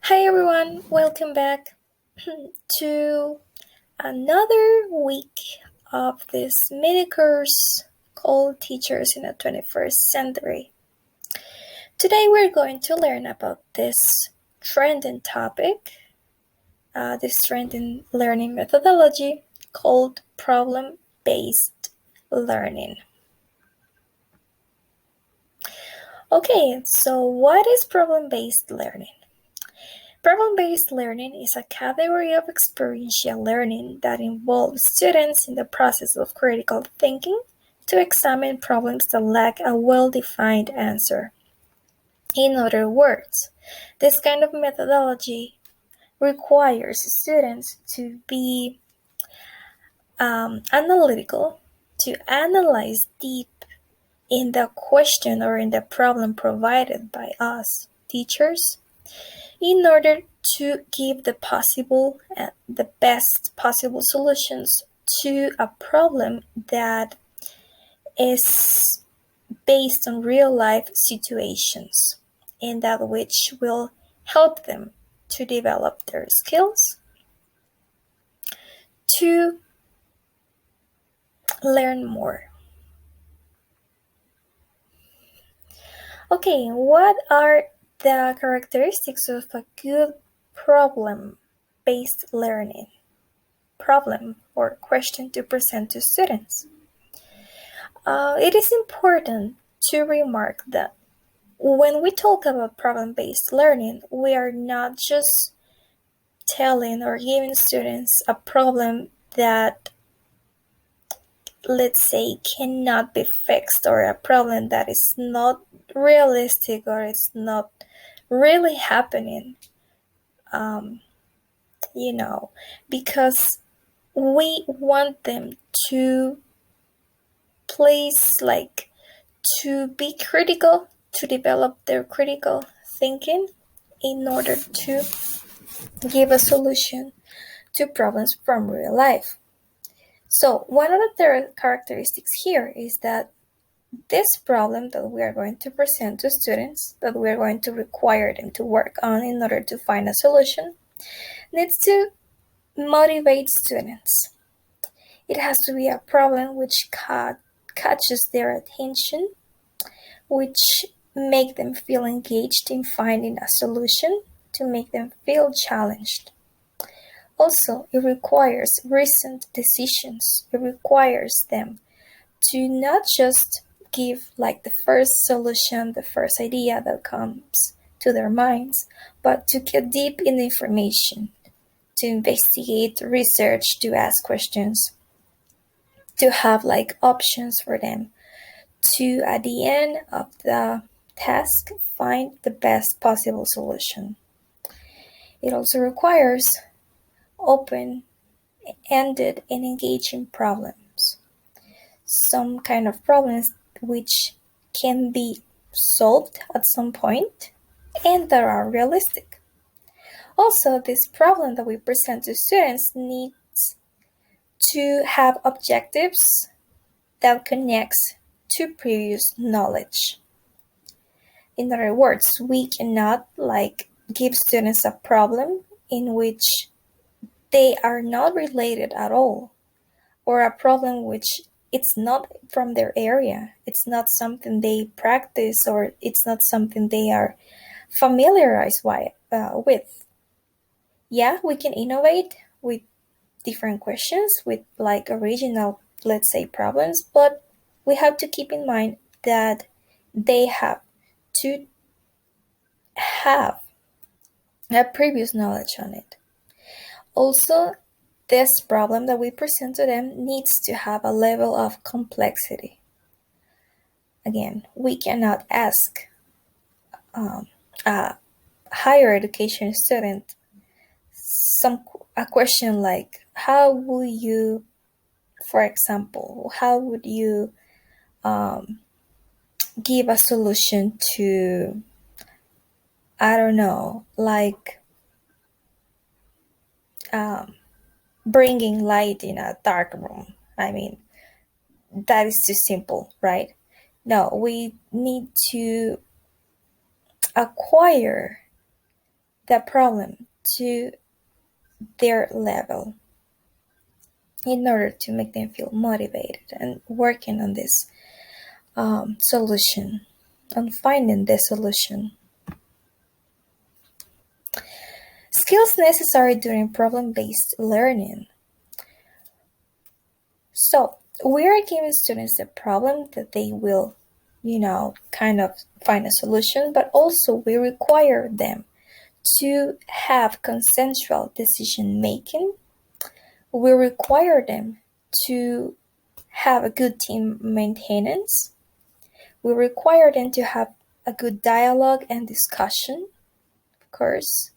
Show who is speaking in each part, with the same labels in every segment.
Speaker 1: Hi everyone, welcome back to another week of this mini course called Teachers in the 21st Century. Today we're going to learn about this trending topic, this trending learning methodology called problem-based learning. Okay, so what is problem-based learning? Problem-based learning is a category of experiential learning that involves students in the process of critical thinking to examine problems that lack a well-defined answer. In other words, this kind of methodology requires students to be analytical, to analyze deep in the question or in the problem provided by us, teachers, in order to give the best possible solutions to a problem that is based on real life situations and that which will help them to develop their skills, to learn more. Okay, what are the characteristics of a good problem-based learning? Problem or question to present to students. It is important to remark that when we talk about problem-based learning, we are not just telling or giving students a problem that, let's say, cannot be fixed, or a problem that is not realistic or is not really happening, because we want them to to be critical, to develop their critical thinking in order to give a solution to problems from real life. So one of the characteristics here is that this problem that we are going to present to students, that we are going to require them to work on in order to find a solution, needs to motivate students. It has to be a problem which catches their attention, which make them feel engaged in finding a solution, to make them feel challenged. Also, it requires recent decisions. It requires them to not just give the first solution, the first idea that comes to their minds, but to get deep in the information, to investigate, to research, to ask questions, to have options for them, to at the end of the task find the best possible solution. It also requires open-ended and engaging problems. Some kind of problems which can be solved at some point and that are realistic. Also, this problem that we present to students needs to have objectives that connects to previous knowledge. In other words, we cannot give students a problem in which they are not related at all, or a problem which it's not from their area, it's not something they practice, or it's not something they are familiarized with. Yeah, we can innovate with different questions, with original, let's say, problems, but we have to keep in mind that they have to have a previous knowledge on it. Also, this problem that we present to them needs to have a level of complexity. Again, we cannot ask a higher education student a question like, how will you, for example, how would you give a solution to, I don't know, bringing light in a dark room. I mean, that is too simple, right? No, we need to acquire the problem to their level in order to make them feel motivated and working on this solution, on finding the solution. Skills necessary during problem-based learning. So we are giving students a problem that they will, kind of find a solution, but also we require them to have consensual decision making. We require them to have a good team maintenance. We require them to have a good dialogue and discussion, of course,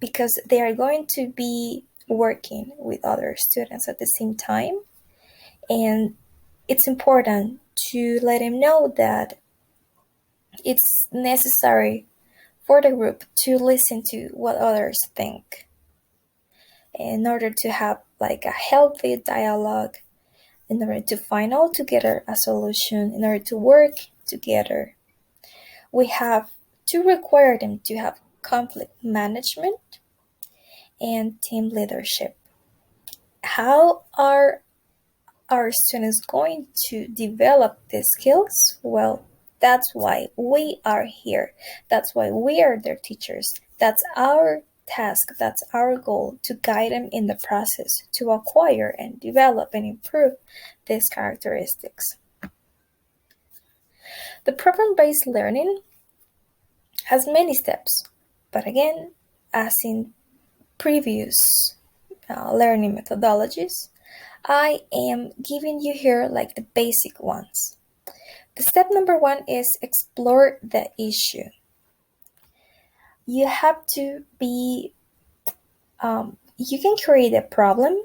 Speaker 1: because they are going to be working with other students at the same time. And it's important to let them know that it's necessary for the group to listen to what others think in order to have like a healthy dialogue, in order to find out together a solution, in order to work together. We have to require them to have conflict management and team leadership. How are our students going to develop these skills? Well, that's why we are here. That's why we are their teachers. That's our task. That's our goal, to guide them in the process to acquire and develop and improve these characteristics. The problem-based learning has many steps, but again, as in previous learning methodologies, I am giving you here like the basic ones. The step number 1 is explore the issue. You have to be, you can create a problem,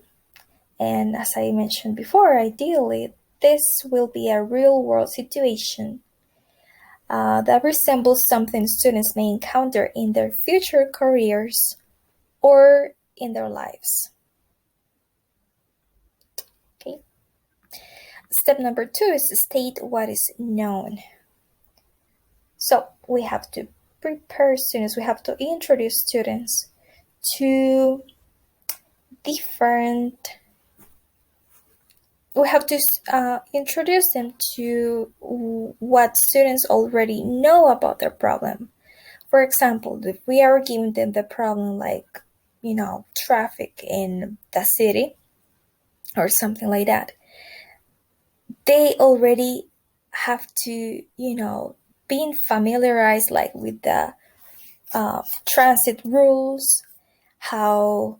Speaker 1: and as I mentioned before, ideally this will be a real world situation that resembles something students may encounter in their future careers or in their lives. Okay. Step number 2 is to state what is known. So we have to prepare students, we have to introduce students to we have to introduce them to what students already know about their problem. For example, if we are giving them the problem like, traffic in the city or something like that, they already have to, being familiarized like with the transit rules, how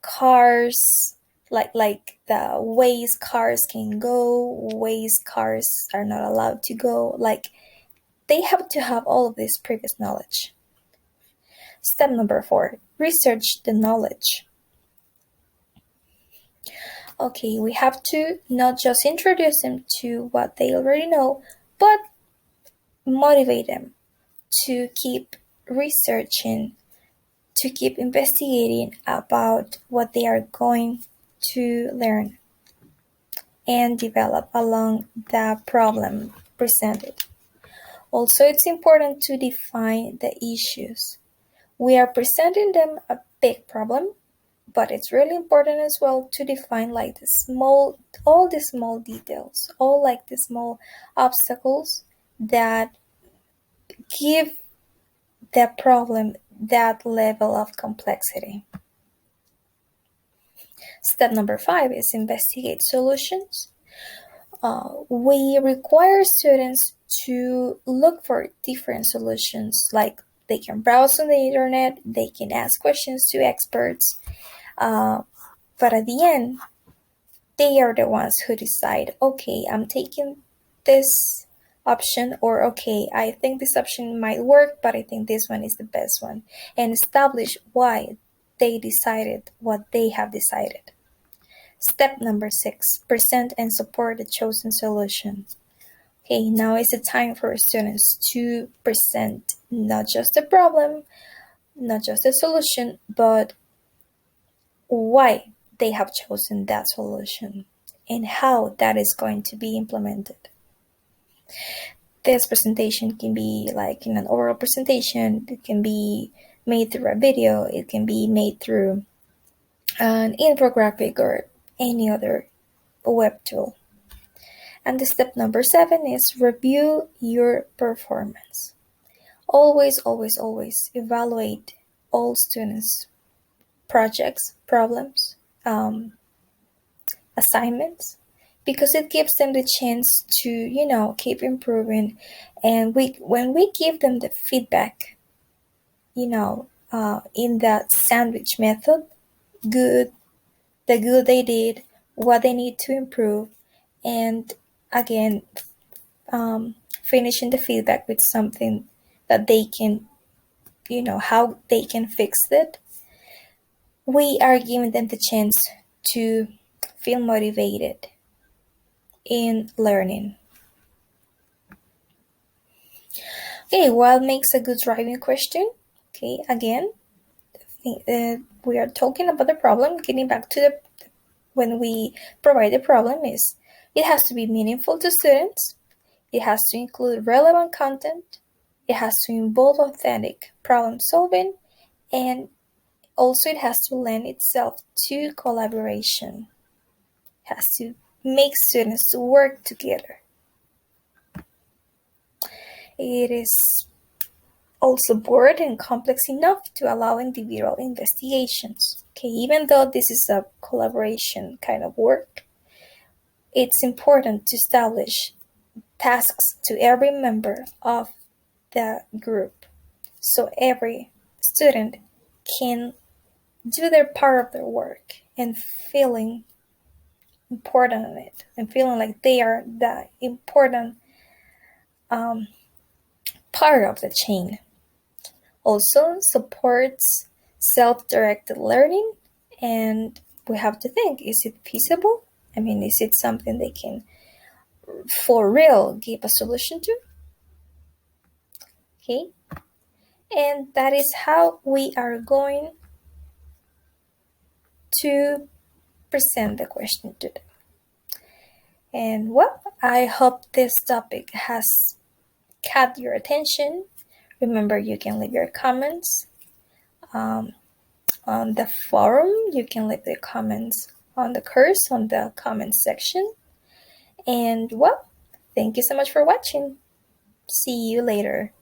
Speaker 1: cars, like the ways cars can go, ways cars are not allowed to go, like they have to have all of this previous knowledge. Step number 4, research the knowledge. Okay, we have to not just introduce them to what they already know, but motivate them to keep researching, to keep investigating about what they are going to learn and develop along the problem presented. Also, it's important to define the issues. We are presenting them a big problem, but it's really important as well to define like all the small details, all like the small obstacles that give the problem that level of complexity. Step number 5 is investigate solutions. We require students to look for different solutions, like they can browse on the internet, they can ask questions to experts, but at the end, they are the ones who decide, okay, I'm taking this option, or okay, I think this option might work, but I think this one is the best one, and establish why they decided what they have decided. Step number 6, present and support the chosen solution. Okay, now is the time for students to present not just the problem, not just the solution, but why they have chosen that solution and how that is going to be implemented. this presentation can be like in an oral presentation, it can be made through a video, it can be made through an infographic or any other web tool. And the step number 7 is review your performance. Always, always, always evaluate all students' projects, problems, assignments, because it gives them the chance to, keep improving. And when we give them the feedback, in the sandwich method, the good they did, what they need to improve, and again, finishing the feedback with something that they can, how they can fix it, we are giving them the chance to feel motivated in learning. Okay, what makes a good driving question? Okay, again, we are talking about the problem. Getting back to when we provide the problem is it has to be meaningful to students. It has to include relevant content. It has to involve authentic problem solving, and also it has to lend itself to collaboration. It has to make students work together. It is also broad and complex enough to allow individual investigations. Okay, even though this is a collaboration kind of work, it's important to establish tasks to every member of the group so every student can do their part of their work and feeling important in it and feeling like they are the important part of the chain. Also supports self-directed learning, and we have to think, is it feasible? I mean, is it something they can for real give a solution to? Okay, and that is how we are going to present the question today. And well, I hope this topic has caught your attention. Remember, you can leave your comments on the forum. You can leave the comments on the course on the comments section. And well, thank you so much for watching. See you later.